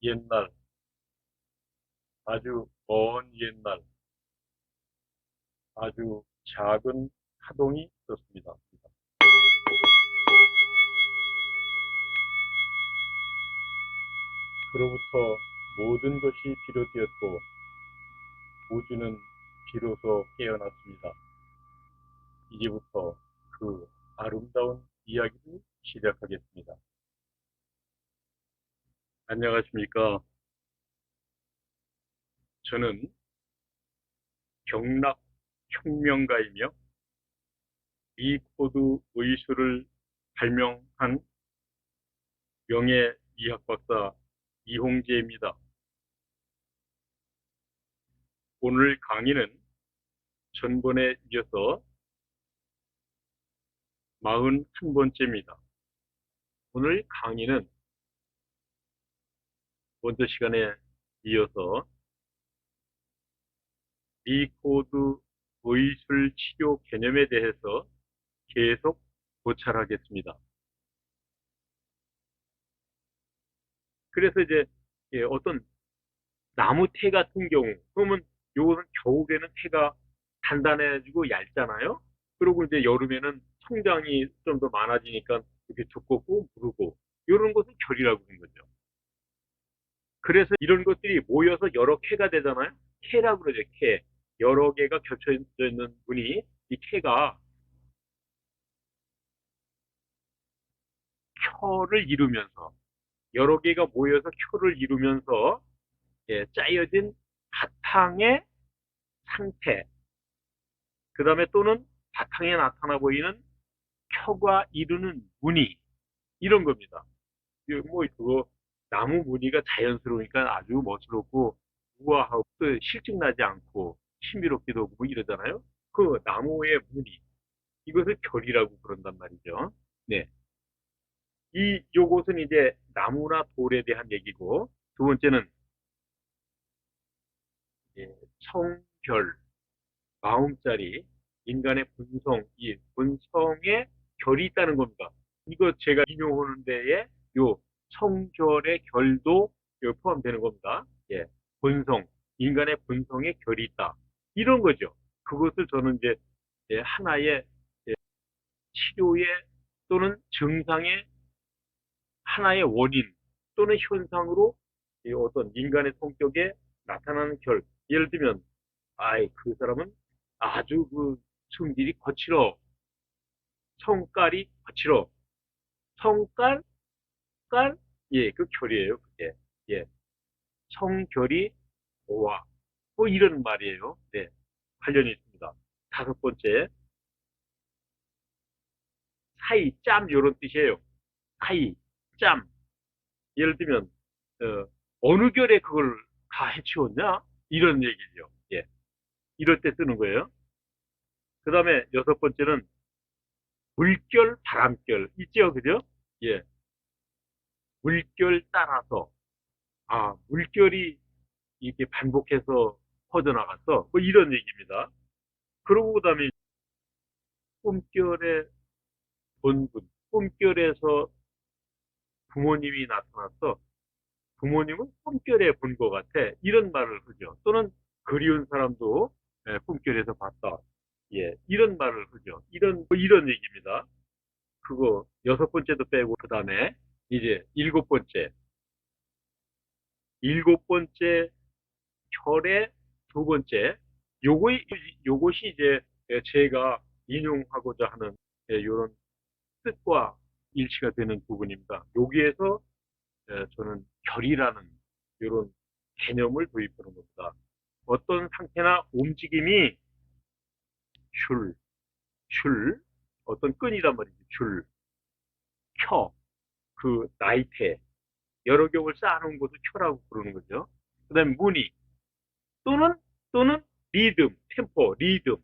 옛날, 아주 먼 옛날, 아주 작은 파동이 있었습니다. 그로부터 모든 것이 비롯되었고 우주는 비로소 깨어났습니다. 이제부터 그 아름다운 이야기를 시작하겠습니다. 안녕하십니까? 저는 경락 혁명가이며 이코드 의수를 발명한 명예 이학박사 이홍재입니다. 오늘 강의는 전번에 이어서 41번째입니다. 오늘 강의는 먼저 시간에 이어서 리코드 의술 치료 개념에 대해서 계속 고찰하겠습니다. 그래서 이제 어떤 나무 테 같은 경우, 그러면 요거는 겨울에는 테가 단단해지고 얇잖아요. 그리고 이제 여름에는 성장이 좀 더 많아지니까 이렇게 두껍고 무르고 이런 것을 결이라고 하는 거죠. 그래서 이런 것들이 모여서 여러 캐가 되잖아요. 캐라고 그러죠. 캐. 여러 개가 겹쳐져 있는 분이 이 캐가 켜를 이루면서 여러 개가 모여서 켜를 이루면서 짜여진 바탕의 상태, 그 다음에 또는 바탕에 나타나 보이는 켜가 이루는 무늬, 이런 겁니다. 뭐 그거 나무 무늬가 자연스러우니까 아주 멋스럽고 우아하고 실증나지 않고 신비롭기도 하고 뭐 이러잖아요. 그 나무의 무늬, 이것을 결이라고 그런단 말이죠. 네. 요것은 이제 나무나 돌에 대한 얘기고, 두 번째는 성결, 마음자리, 인간의 본성, 이 본성에 결이 있다는 겁니다. 이거 제가 인용하는 데에 요 성결의 결도 포함되는 겁니다. 예, 본성, 인간의 본성에 결이 있다. 이런 거죠. 그것을 저는 이제 하나의 치료의 또는 증상의 하나의 원인 또는 현상으로 어떤 인간의 성격에 나타나는 결. 예를 들면, 그 사람은 아주 그 성질이 거칠어. 성깔이 거칠어. 성깔, 깔, 예, 그 결이에요, 그게. 예. 성결이 좋아. 뭐 이런 말이에요. 네. 관련이 있습니다. 다섯 번째, 사이, 짬, 요런 뜻이에요. 사이, 짬. 예를 들면, 어느 결에 그걸 다 해치웠냐? 이런 얘기죠. 예. 이럴 때 쓰는 거예요. 그 다음에 여섯 번째는 물결, 바람결. 있죠, 그죠? 예. 물결 따라서, 물결이 이렇게 반복해서 퍼져나갔어. 뭐 이런 얘기입니다. 그러고 그다음에 꿈결의 본분, 꿈결에서 부모님이 나타났어. 부모님은 꿈결에 본 것 같아. 이런 말을 하죠. 또는 그리운 사람도 꿈결에서 봤다. 예, 이런 말을 하죠. 뭐 이런 얘기입니다. 그거 여섯 번째도 빼고 그다음에 이제 일곱 번째 결의 두 번째, 요거, 요것이 이제 제가 인용하고자 하는 이런 뜻과 일치가 되는 부분입니다. 여기에서 저는 결이라는 이런 개념을 도입하는 겁니다. 어떤 상태나 움직임이 줄, 어떤 끈이란 말이죠. 줄, 켜, 그 나이테, 여러 겹을 쌓아놓은 것을 켜라고 부르는 거죠. 그 다음에 무늬, 또는, 또는 리듬, 템포, 리듬.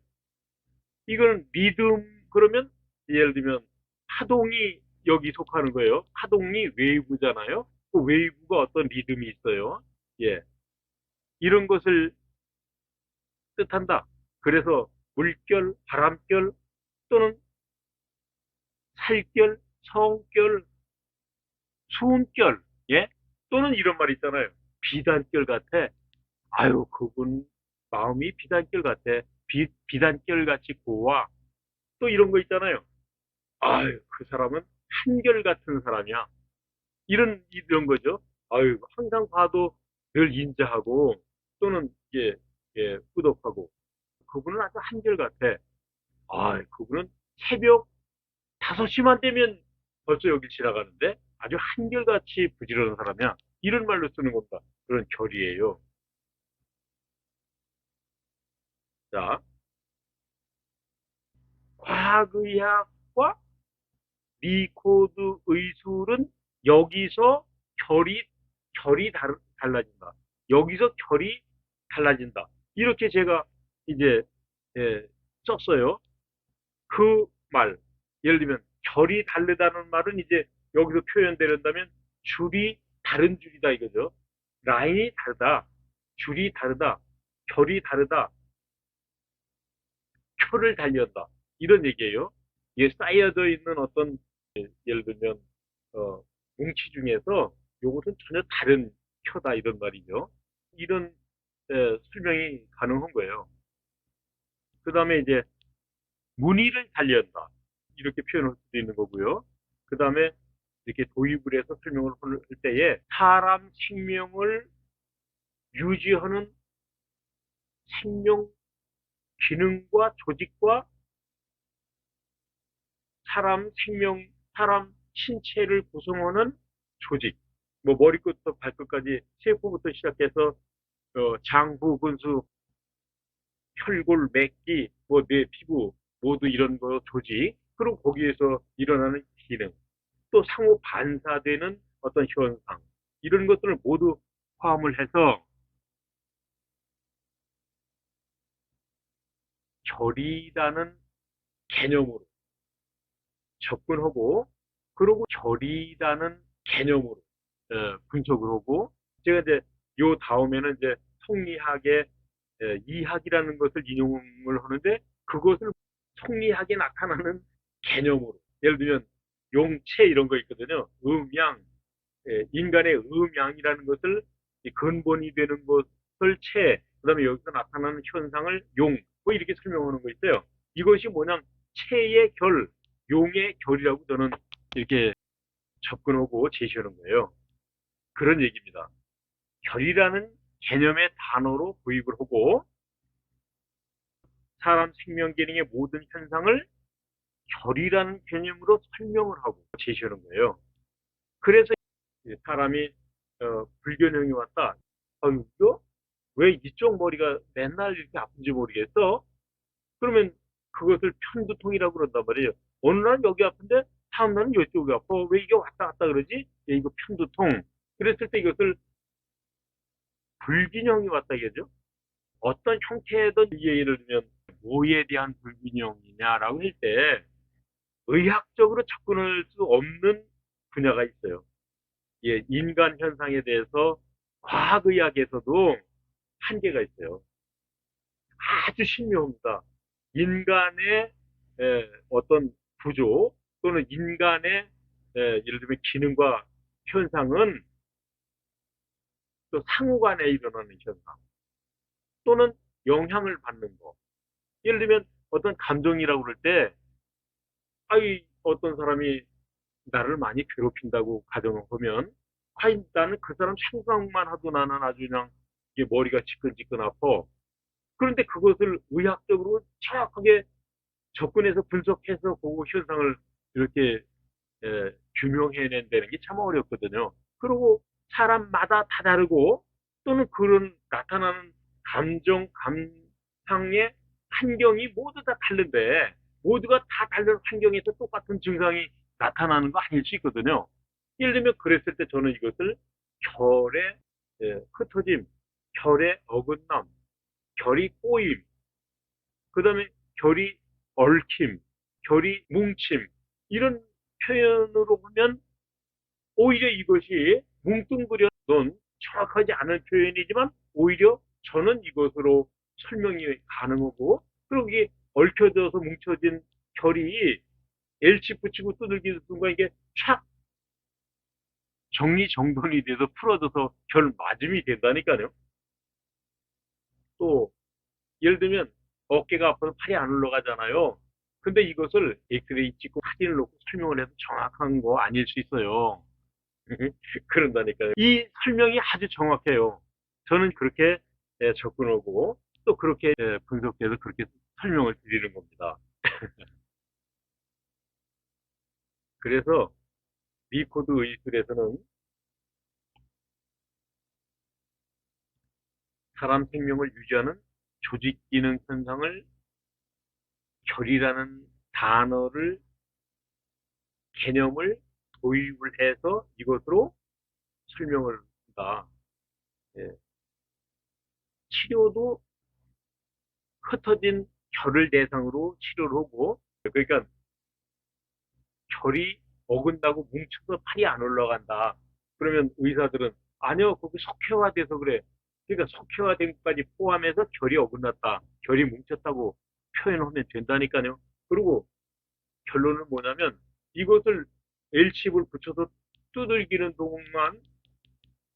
이거는 리듬, 그러면 예를 들면 파동이 여기 속하는 거예요. 파동이 웨이브잖아요. 그 웨이브가 어떤 리듬이 있어요. 예. 이런 것을 뜻한다. 그래서 물결, 바람결 또는 살결, 성결, 수음결, 예? 또는 이런 말이 있잖아요. 비단결 같아. 아유, 그분 마음이 비단결 같아. 비단결 같이 고와. 또 이런 거 있잖아요. 아유, 그 사람은 한결 같은 사람이야. 이런 거죠. 아유, 항상 봐도 늘 인자하고 또는 꾸덕하고 그분은 아주 한결 같아. 아, 그분은 새벽 5시만 되면 벌써 여길 지나가는데 아주 한결같이 부지런한 사람이야. 이런 말로 쓰는 겁니다. 그런 결이에요. 자, 과학의학과 리코드 의술은 여기서 결이, 달라진다. 여기서 결이 달라진다. 이렇게 제가 이제, 예, 썼어요. 그 말. 예를 들면, 결이 다르다는 말은 이제 여기서 표현되는다면 줄이 다른 줄이다 이거죠. 라인이 다르다. 줄이 다르다. 결이 다르다. 표를 달렸다. 이런 얘기예요. 이게 쌓여져 있는 어떤 예를 들면 뭉치 중에서 요것은 전혀 다른 표다 이런 말이죠. 이런 설명이 가능한 거예요. 그 다음에 이제 무늬를 달리한다 이렇게 표현할 수도 있는 거고요. 그 다음에 이렇게 도입을 해서 설명을 할 때에 사람 생명을 유지하는 생명 기능과 조직과 사람 생명, 사람 신체를 구성하는 조직, 뭐 머리끝부터 발끝까지 세포부터 시작해서 장부, 근수, 혈골, 맥기, 뭐 뇌, 피부 모두 이런 거 조직, 그리고 거기에서 일어나는 기능, 또 상호 반사되는 어떤 현상, 이런 것들을 모두 포함을 해서 결이라는 개념으로 접근하고, 그리고 결이라는 개념으로 분석을 하고, 제가 이제 요 다음에는 이제 성리학의 이학이라는 것을 인용을 하는데, 그것을 성리학에 나타나는 개념으로, 예를 들면 용체 이런 거 있거든요. 음양, 인간의 음양이라는 것을 근본이 되는 것을 체, 그다음에 여기서 나타나는 현상을 용, 뭐 이렇게 설명하는 거 있어요. 이것이 뭐냐, 체의 결, 용의 결이라고 저는 이렇게 접근하고 제시하는 거예요. 그런 얘기입니다. 결이라는 개념의 단어로 도입을 하고 사람 생명 기능의 모든 현상을 결이라는 개념으로 설명을 하고 제시하는 거예요. 그래서 사람이 불균형이 왔다. 이거 왜 이쪽 머리가 맨날 이렇게 아픈지 모르겠어? 그러면 그것을 편두통이라고 그런단 말이에요. 어느 날은 여기 아픈데 다음 날은 이쪽이 아파. 왜 이게 왔다 갔다 그러지? 이거 편두통. 그랬을 때 이것을 불균형이 왔다 이거죠. 어떤 형태든 예를 들면 뭐에 대한 불균형이냐라고 할 때 의학적으로 접근할 수 없는 분야가 있어요. 예, 인간 현상에 대해서 과학의학에서도 한계가 있어요. 아주 신묘합니다. 인간의 어떤 구조 또는 인간의 예를 들면 기능과 현상은 또 상호간에 일어나는 현상 또는 영향을 받는 거. 예를 들면 어떤 감정이라고 그럴 때 아이 어떤 사람이 나를 많이 괴롭힌다고 가정을 하면 아이 나는 그 사람 생각만 하도 나는 아주 그냥 이게 머리가 지끈지끈 아파. 그런데 그것을 의학적으로 정확하게 접근해서 분석해서 그 현상을 이렇게 규명해낸다는 게 참 어렵거든요. 그리고 사람마다 다 다르고 또는 그런 나타나는 감정, 감상의 환경이 모두 다 다른데 모두가 다 다른 환경에서 똑같은 증상이 나타나는 거 아닐 수 있거든요. 예를 들면 그랬을 때 저는 이것을 결의 흩어짐, 결의 어긋남, 결이 꼬임, 그 다음에 결이 얽힘, 결이 뭉침, 이런 표현으로 보면 오히려 이것이 뭉뚱그려 놓은 정확하지 않은 표현이지만 오히려 저는 이것으로 설명이 가능하고 그리고 이게 얽혀져서 뭉쳐진 결이 일치 붙이고 두들기는 순간 이게 촥 정리정돈이 돼서 풀어져서 결 맞음이 된다니까요. 또 예를 들면 어깨가 아파서 팔이 안 올라가잖아요. 근데 이것을 엑스레이 찍고 사진을 놓고 설명을 해도 정확한 거 아닐 수 있어요. 그런다니까요. 이 설명이 아주 정확해요. 저는 그렇게 접근하고 또 그렇게 분석해서 그렇게 설명을 드리는 겁니다. 그래서 미코드 의술에서는 사람 생명을 유지하는 조직 기능 현상을 결이라는 단어를 개념을 도입을 해서 이것으로 설명을 한다. 예, 치료도 흩어진 결을 대상으로 치료를 하고 그러니까 결이 어긋나고 뭉쳐서 팔이 안 올라간다. 그러면 의사들은 아니요 거기 석회화돼서 그래. 그러니까 석회화된 것까지 포함해서 결이 어긋났다. 결이 뭉쳤다고 표현하면 된다니까요. 그리고 결론은 뭐냐면 이것을 L칩을 붙여서 두들기는 동안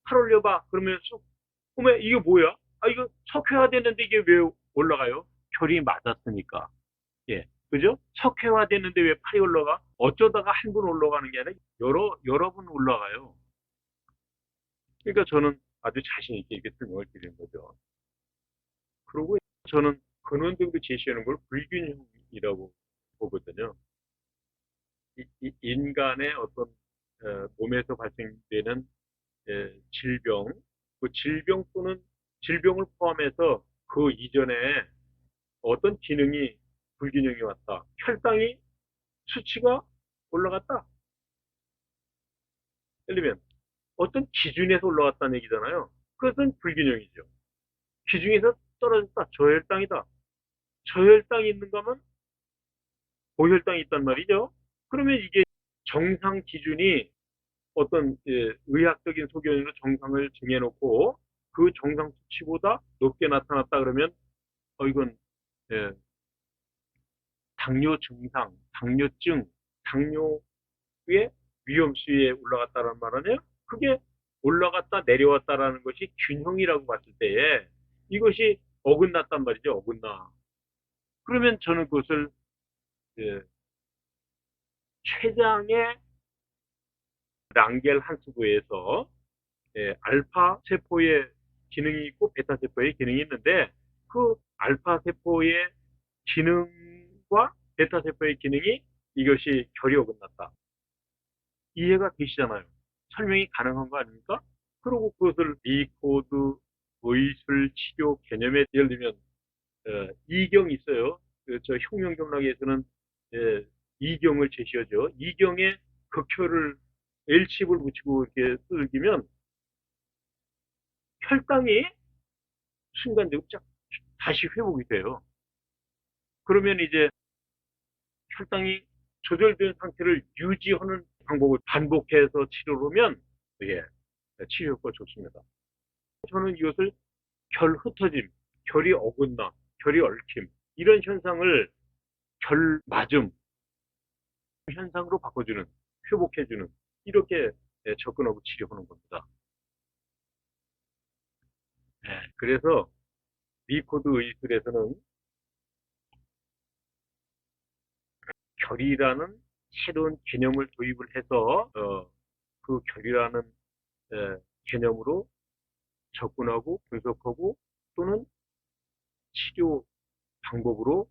팔 올려봐. 그러면 쑥 어머 이게 뭐야? 아 이거 석회화됐는데 이게 왜 올라가요? 결이 맞았으니까. 예. 그죠? 석회화됐는데 왜 팔이 올라가? 어쩌다가 한 번 올라가는 게 아니라 여러 번 올라가요. 그러니까 저는 아주 자신있게 이렇게 설명을 드리는 거죠. 그리고 저는 근원적으로 제시하는 걸 불균형이라고 보거든요. 인간의 어떤 몸에서 발생되는 질병, 그 질병 또는 질병을 포함해서 그 이전에 어떤 기능이 불균형이 왔다. 혈당이 수치가 올라갔다. 예를 들면 어떤 기준에서 올라갔다는 얘기잖아요. 그것은 불균형이죠. 기준에서 떨어졌다. 저혈당이다. 저혈당이 있는가 하면 고혈당이 있단 말이죠. 그러면 이게 정상 기준이 어떤 의학적인 소견으로 정상을 정해놓고 그 정상 수치보다 높게 나타났다 그러면 이건 예, 당뇨 증상, 당뇨증, 당뇨의 위험수위에 올라갔다는 말 아니에요? 그게 올라갔다 내려왔다라는 것이 균형이라고 봤을 때에 이것이 어긋났단 말이죠. 어긋나. 그러면 저는 그것을 예, 췌장의 랑겔 한수부에서 알파 세포의 기능이 있고 베타 세포의 기능이 있는데 그 알파 세포의 기능과 베타 세포의 기능이 이것이 결이 어긋났다. 이해가 되시잖아요. 설명이 가능한 거 아닙니까? 그리고 그것을 리코드 의술 치료 개념에 예를 들면 이경이 있어요. 저 혁명경락에서는 이경을 제시하죠. 이경에 극혈을 L칩을 붙이고 이렇게 두들기면 혈당이 순간적으로 쫙 다시 회복이 돼요. 그러면 이제 혈당이 조절된 상태를 유지하는 방법을 반복해서 치료를 하면 예, 치료 효과가 좋습니다. 저는 이것을 결 흩어짐, 결이 어긋나, 결이 얽힘 이런 현상을 결 맞음 현상으로 바꿔주는, 회복해주는 이렇게 접근하고 치료하는 겁니다. 그래서 미코드 의술에서는 결이라는 새로운 개념을 도입을 해서 그 결이라는 개념으로 접근하고 분석하고 또는 치료 방법으로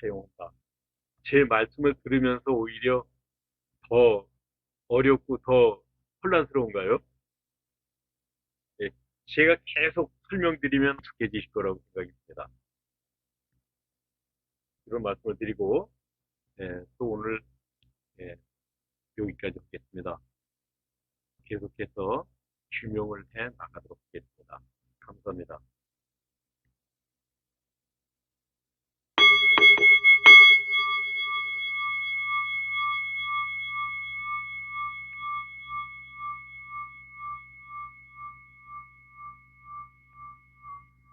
사용한다. 제 말씀을 들으면서 오히려 더 어렵고 더 혼란스러운가요? 예, 제가 계속 설명드리면 익숙해지실 거라고 생각이 듭니다. 이런 말씀을 드리고 또 오늘 예, 여기까지 하겠습니다. 계속해서 규명을 해 나가도록 하겠습니다. 감사합니다.